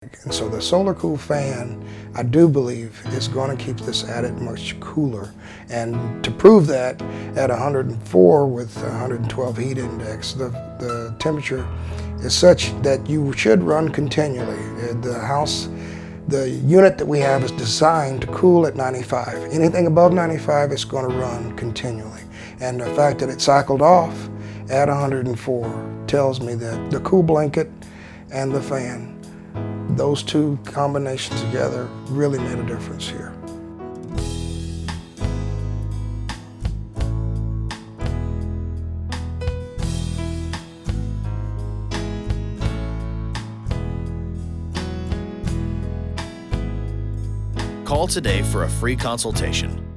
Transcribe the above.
And so the solar cool fan, I do believe, is going to keep this attic much cooler. And to prove that, at 104 with 112 heat index, the temperature is such that you should run continually. The unit that we have is designed to cool at 95. Anything above 95 is going to run continually. And the fact that it cycled off at 104 tells me that the KOOLBlanket and the fan, those two combinations together, really made a difference here. Call today for a free consultation.